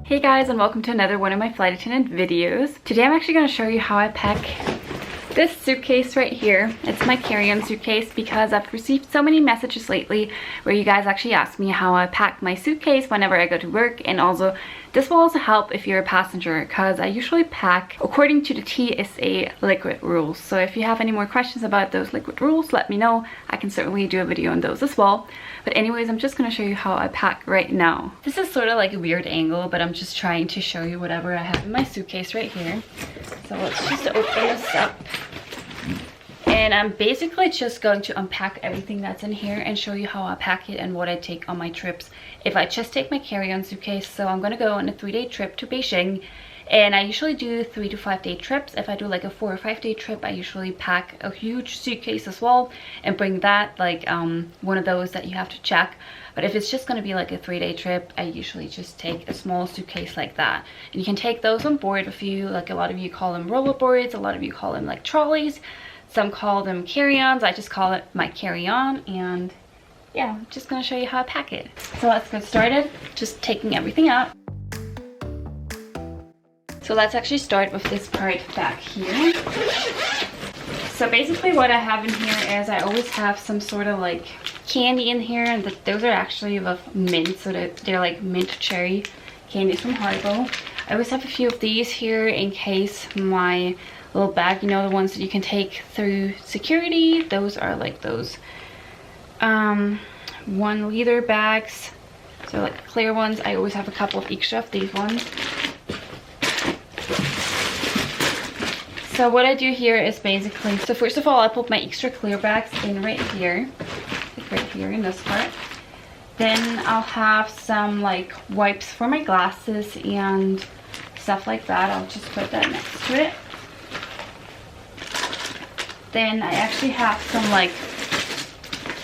Hey guys, and welcome to another one of my flight attendant videos. Today I'm actually going to show you how I pack this suitcase right here. It's my carry-on suitcase because I've received so many messages lately where you guys actually ask me how I pack my suitcase whenever I go to work, and also this will also help if you're a passenger because I usually pack according to the TSA liquid rules. So if you have any more questions about those liquid rules, let me know. I can certainly do a video on those as well. But anyways, I'm just going to show you how I pack right now. This is sort of like a weird angle, but I'm just trying to show you whatever I have in my suitcase right here. So let's just open this up. And I'm basically just going to unpack everything that's in here and show you how I pack it and what I take on my trips if I just take my carry-on suitcase. So I'm going to go on a 3-day trip to Beijing, and I usually do 3 to 5 day trips. If I do like a 4 or 5 day trip, I usually pack a huge suitcase as well and bring that, like one of those that you have to check. But if it's just going to be like a 3-day trip, I usually just take a small suitcase like that. And you can take those on board with you. Like a lot of you call them rollerboards, a lot of you call them like trolleys. Some call them carry-ons. I just call it my carry-on, and yeah, I'm just gonna show you how I pack it. So let's get started, just taking everything out. So let's actually start with this part back here. So basically what I have in here is I always have some sort of like candy in here, and those are actually of mint, so they're like mint cherry candies from Haribo. I always have a few of these here in case my little bag, you know, the ones that you can take through security. Those are like those 1 liter bags, so like clear ones. I always have a couple of extra of these ones. So what I do here is basically, so first of all I put my extra clear bags in right here, like right here in this part. Then I'll have some like wipes for my glasses and stuff like that. I'll just put that next to it. Then I actually have some, like,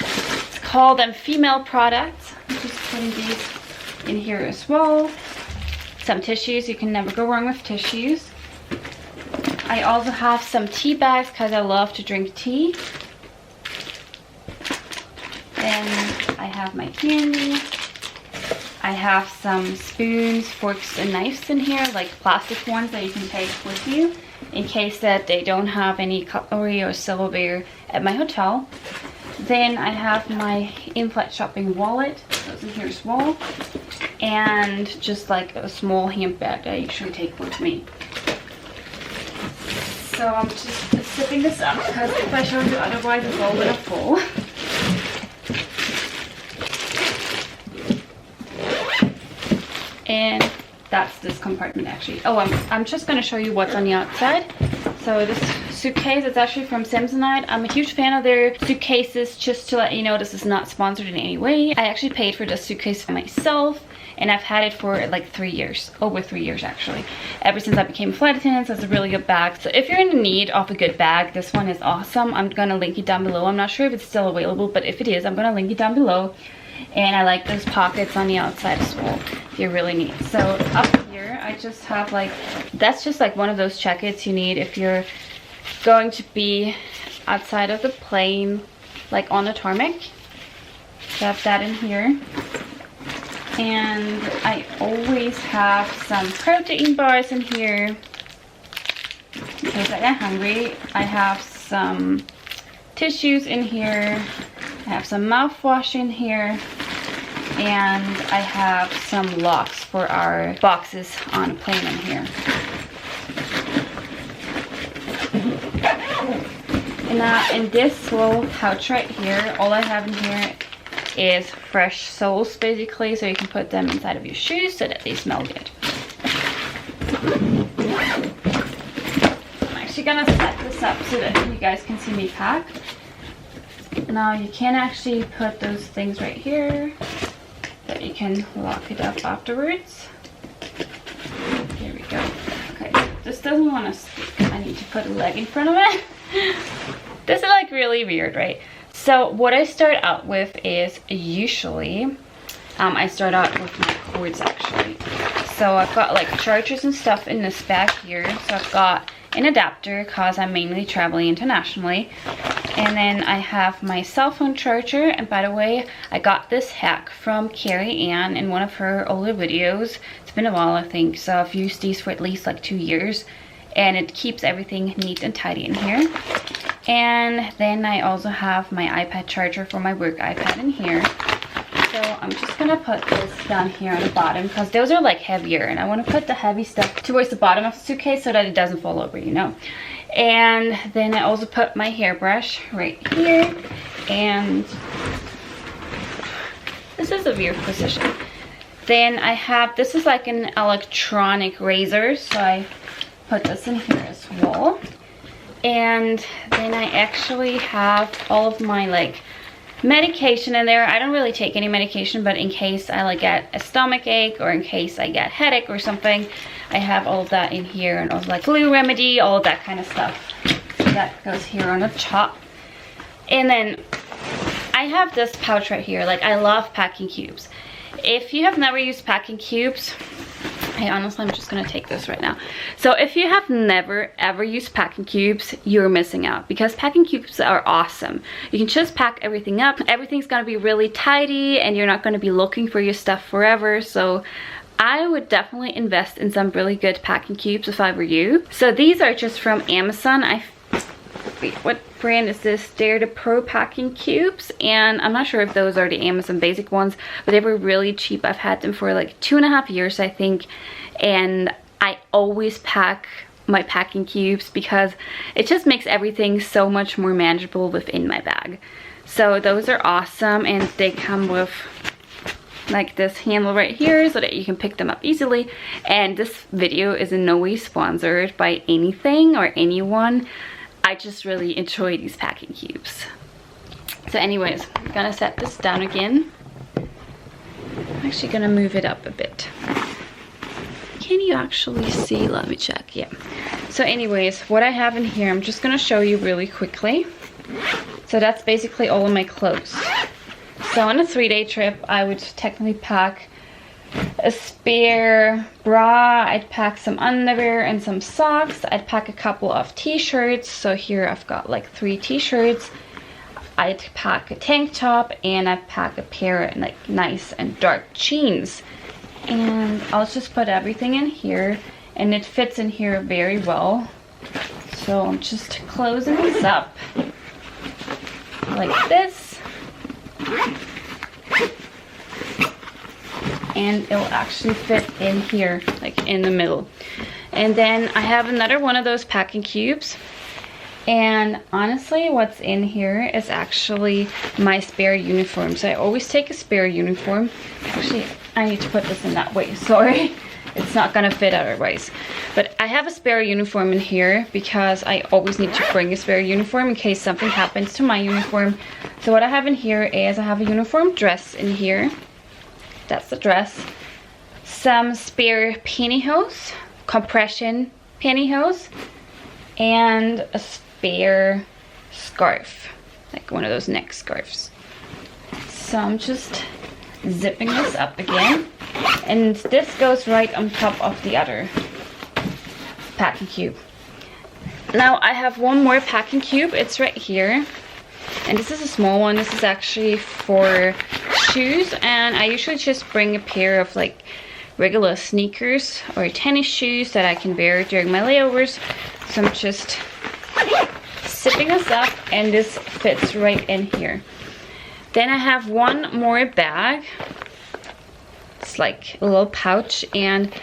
let's call them female products. I'm just putting these in here as well. Some tissues, you can never go wrong with tissues. I also have some tea bags because I love to drink tea. Then I have my candy. I have some spoons, forks, and knives in here, like plastic ones that you can take with you in case that they don't have any cutlery or silverware at my hotel. Then I have my in-flight shopping wallet, goes in here as well, and just like a small handbag that I usually take with me. So I'm just zipping this up because if I show you otherwise it's all gonna fall. And that's this compartment actually. Oh, I'm just gonna show you what's on the outside. So this suitcase is actually from Samsonite. I'm a huge fan of their suitcases. Just to let you know, this is not sponsored in any way. I actually paid for this suitcase for myself, and I've had it for like 3 years, over 3 years actually. Ever since I became a flight attendant, so it's a really good bag. So if you're in need of a good bag, this one is awesome. I'm gonna link it down below. I'm not sure if it's still available, but if it is, I'm gonna link it down below. And I like those pockets on the outside as well, if you really need. So up here, I just have like, that's just like one of those jackets you need if you're going to be outside of the plane, like on the tarmac. So I have that in here. And I always have some protein bars in here in case I get hungry. I have some tissues in here. I have some mouthwash in here, and I have some locks for our boxes on a plane in here. And now in this little pouch right here, all I have in here is fresh soles basically, so you can put them inside of your shoes so that they smell good. I'm actually gonna set this up so that you guys can see me pack. Now you can actually put those things right here that you can lock it up afterwards. Here we go. Okay, this doesn't want to stick. I need to put a leg in front of it. This is like really weird, right? So what I start out with is usually I start out with my cords actually. So I've got like chargers and stuff in this bag here. So I've got an adapter because I'm mainly traveling internationally. And then I have my cell phone charger. And by the way, I got this hack from Carrie Ann in one of her older videos. It's been a while, I think. So I've used these for at least like 2 years. And it keeps everything neat and tidy in here. And then I also have my iPad charger for my work iPad in here. So I'm just gonna put this down here on the bottom because those are like heavier, and I want to put the heavy stuff towards the bottom of the suitcase so that it doesn't fall over, you know. And then I also put my hairbrush right here, and this is a weird position. Then I have, this is like an electronic razor, so I put this in here as well. And then I actually have all of my like medication in there. I don't really take any medication, but in case I like get a stomach ache or in case I get headache or something, I have all of that in here, and also like flu remedy, all of that kind of stuff. So that goes here on the top. And then I have this pouch right here. Like, I love packing cubes. If you have never used packing cubes, I'm just gonna take this right now. So if you have never ever used packing cubes, you're missing out, because packing cubes are awesome. You can just pack everything up. Everything's gonna be really tidy and you're not gonna be looking for your stuff forever. So I would definitely invest in some really good packing cubes if I were you. So these are just from Amazon. Wait, what brand is this? They're the Pro Packing Cubes, and I'm not sure if those are the Amazon basic ones, but they were really cheap. I've had them for like 2.5 years, I think, and I always pack my packing cubes because it just makes everything so much more manageable within my bag. So those are awesome, and they come with like this handle right here so that you can pick them up easily. And this video is in no way sponsored by anything or anyone. I just really enjoy these packing cubes. So anyways, I'm gonna set this down again. I'm actually gonna move it up a bit. Can you actually see? Let me check. Yeah. So anyways, what I have in here, I'm just gonna show you really quickly. So that's basically all of my clothes. So on a 3-day trip, I would technically pack a spare bra, I'd pack some underwear and some socks, I'd pack a couple of t-shirts. So here I've got like 3 t-shirts. I'd pack a tank top, and I'd pack a pair of like nice and dark jeans. And I'll just put everything in here, and it fits in here very well. So I'm just closing this up like this. And it will actually fit in here, like in the middle. And then I have another one of those packing cubes. And honestly, what's in here is actually my spare uniform. So I always take a spare uniform. Actually, I need to put this in that way, sorry. It's not gonna fit otherwise. But I have a spare uniform in here because I always need to bring a spare uniform in case something happens to my uniform. So what I have in here is I have a uniform dress in here. That's the dress. Some spare pantyhose, compression pantyhose, and a spare scarf, like one of those neck scarves. So I'm just zipping this up again, and this goes right on top of the other packing cube. Now I have one more packing cube. It's right here, and this is a small one. This is actually for shoes, and I usually just bring a pair of like regular sneakers or tennis shoes that I can wear during my layovers. So I'm just zipping this up, and this fits right in here. Then I have one more bag. It's like a little pouch, and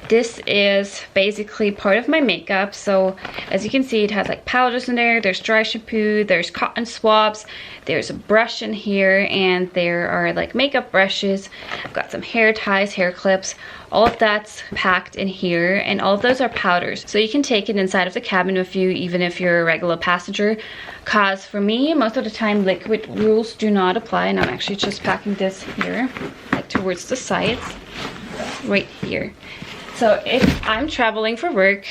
this is basically part of my makeup. So as you can see, it has like powders in there, there's dry shampoo, there's cotton swabs, there's a brush in here, and there are like makeup brushes. I've got some hair ties, hair clips. All of that's packed in here, and all of those are powders. So you can take it inside of the cabin with you even if you're a regular passenger. Cause for me, most of the time liquid rules do not apply, and I'm actually just packing this here, like towards the sides, right here. So if I'm traveling for work,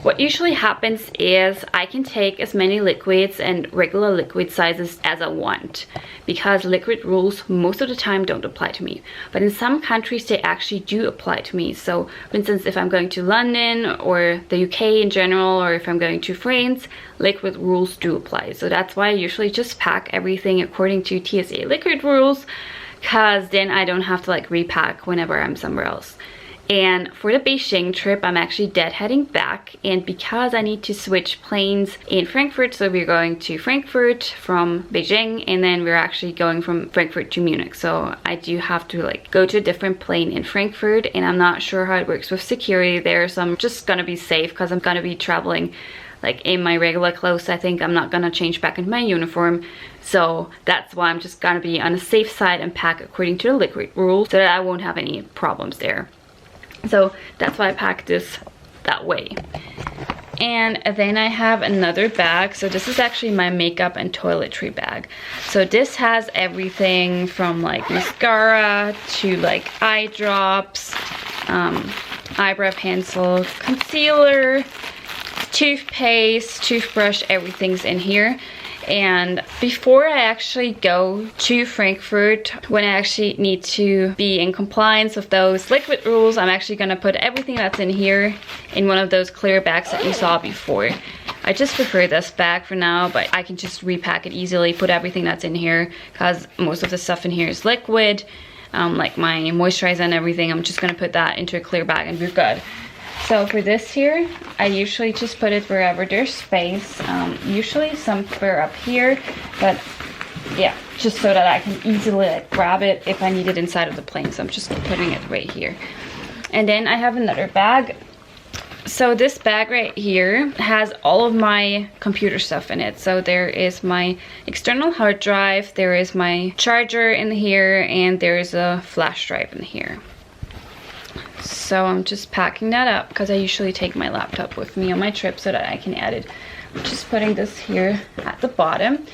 What usually happens is I can take as many liquids and regular liquid sizes as I want, because liquid rules most of the time don't apply to me. But in some countries they actually do apply to me. So for instance, if I'm going to London or the UK in general, or if I'm going to France, liquid rules do apply. So that's why I usually just pack everything according to TSA liquid rules, because then I don't have to like repack whenever I'm somewhere else. And for the Beijing trip, I'm actually deadheading back, and because I need to switch planes in Frankfurt, so we're going to Frankfurt from Beijing, and then we're actually going from Frankfurt to Munich. So I do have to like go to a different plane in Frankfurt, and I'm not sure how it works with security there, so I'm just gonna be safe because I'm gonna be traveling like in my regular clothes. I think I'm not gonna change back into my uniform, so that's why I'm just gonna be on the safe side and pack according to the liquid rules so that I won't have any problems there. So that's why I packed this that way. And then I have another bag. So this is actually my makeup and toiletry bag. So this has everything from like mascara to like eye drops, eyebrow pencil, concealer, toothpaste, toothbrush, everything's in here. And before I actually go to Frankfurt, when I actually need to be in compliance with those liquid rules, I'm actually gonna put everything that's in here in one of those clear bags that you saw before. I just prefer this bag for now, but I can just repack it easily, put everything that's in here, because most of the stuff in here is liquid, like my moisturizer and everything. I'm just gonna put that into a clear bag and we're good. So for this here, I usually just put it wherever there's space, usually somewhere up here, but yeah, just so that I can easily like grab it if I need it inside of the plane. So I'm just putting it right here. And then I have another bag. So this bag right here has all of my computer stuff in it. So there is my external hard drive, there is my charger in here, and there is a flash drive in here. So I'm just packing that up because I usually take my laptop with me on my trip so that I can add it. I'm just putting this here at the bottom.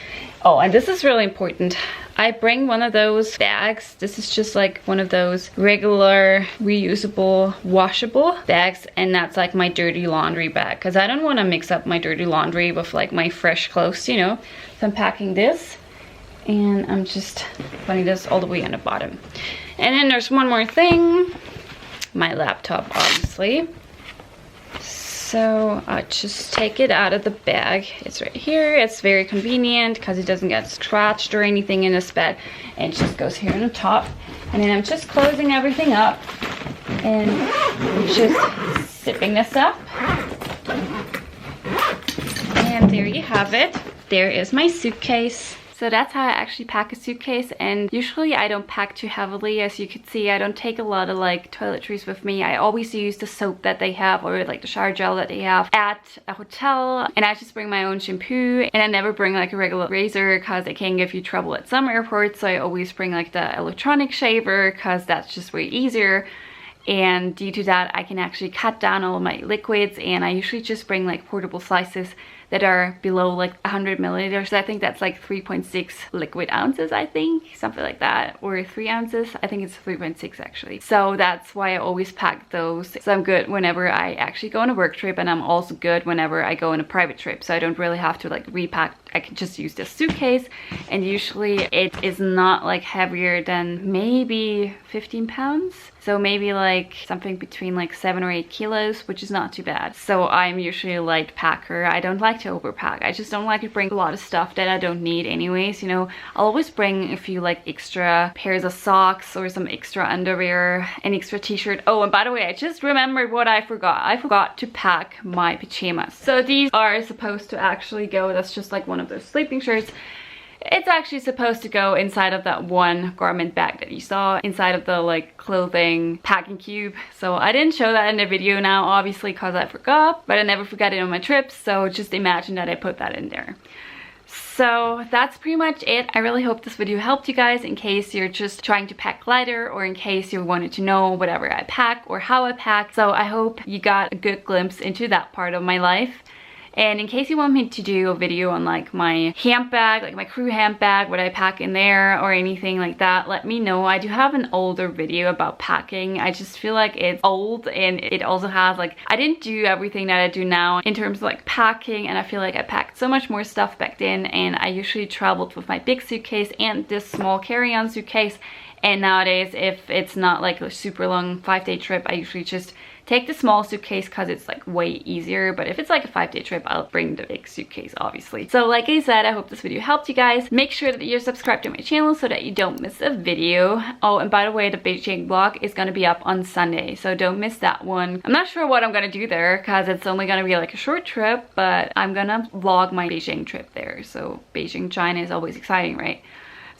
Oh, and this is really important. I bring one of those bags. This is just like one of those regular reusable washable bags, and that's like my dirty laundry bag, because I don't want to mix up my dirty laundry with like my fresh clothes, you know. So I'm packing this, and I'm just putting this all the way on the bottom. And then there's one more thing. My laptop, obviously. So I just take it out of the bag. It's right here. It's very convenient because it doesn't get scratched or anything in this bag. And it just goes here on the top. And then I'm just closing everything up and just zipping this up. And there you have it. There is my suitcase. So that's how I actually pack a suitcase, and usually I don't pack too heavily. As you can see, I don't take a lot of like toiletries with me. I always use the soap that they have, or like the shower gel that they have at a hotel, and I just bring my own shampoo, and I never bring like a regular razor because it can give you trouble at some airports. So I always bring like the electronic shaver because that's just way easier. And due to that, I can actually cut down all of my liquids, and I usually just bring like portable slices that are below like 100 milliliters. So I think that's like 3.6 liquid ounces, I think, something like that, or 3 ounces. I think it's 3.6 actually. So that's why I always pack those. So I'm good whenever I actually go on a work trip, and I'm also good whenever I go on a private trip. So I don't really have to like repack. I can just use this suitcase, and usually it is not like heavier than maybe 15 pounds. So maybe like something between like 7 or 8 kilos, which is not too bad. So I'm usually a light packer. I don't like to overpack. I just don't like to bring a lot of stuff that I don't need anyways, you know. I'll always bring a few like extra pairs of socks or some extra underwear, an extra t-shirt. Oh, and by the way, I just remembered what I forgot. I forgot to pack my pajamas. So these are supposed to actually go, that's just like one of those sleeping shirts. It's actually supposed to go inside of that one garment bag that you saw inside of the like clothing packing cube. So I didn't show that in the video now, obviously, because I forgot, but I never forgot it on my trips. So just imagine that I put that in there. So that's pretty much it. I really hope this video helped you guys in case you're just trying to pack lighter, or in case you wanted to know whatever I pack or how I pack. So I hope you got a good glimpse into that part of my life. And in case you want me to do a video on like my handbag, like my crew handbag, what I pack in there or anything like that, let me know. I do have an older video about packing. I just feel like it's old, and it also has like, I didn't do everything that I do now in terms of like packing, and I feel like I packed so much more stuff back then, and I usually traveled with my big suitcase and this small carry-on suitcase. And nowadays, if it's not like a super long 5-day trip, I usually just take the small suitcase because it's like way easier. But if it's like a 5-day trip, I'll bring the big suitcase, obviously. So like I said, I hope this video helped you guys. Make sure that you're subscribed to my channel so that you don't miss a video. Oh, and by the way, the Beijing vlog is going to be up on Sunday, so don't miss that one. I'm not sure what I'm going to do there because it's only going to be like a short trip, but I'm going to vlog my Beijing trip there. So Beijing, China is always exciting, right?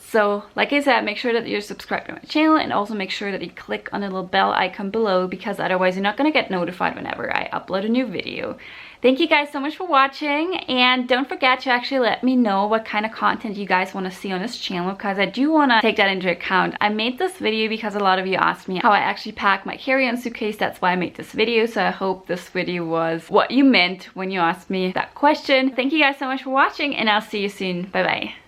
So like I said, make sure that you're subscribed to my channel, and also make sure that you click on the little bell icon below, because otherwise you're not going to get notified whenever I upload a new video. Thank you guys so much for watching, and don't forget to actually let me know what kind of content you guys want to see on this channel, because I do want to take that into account. I made this video because a lot of you asked me how I actually pack my carry-on suitcase. That's why I made this video, so I hope this video was what you meant when you asked me that question. Thank you guys so much for watching, and I'll see you soon. Bye bye.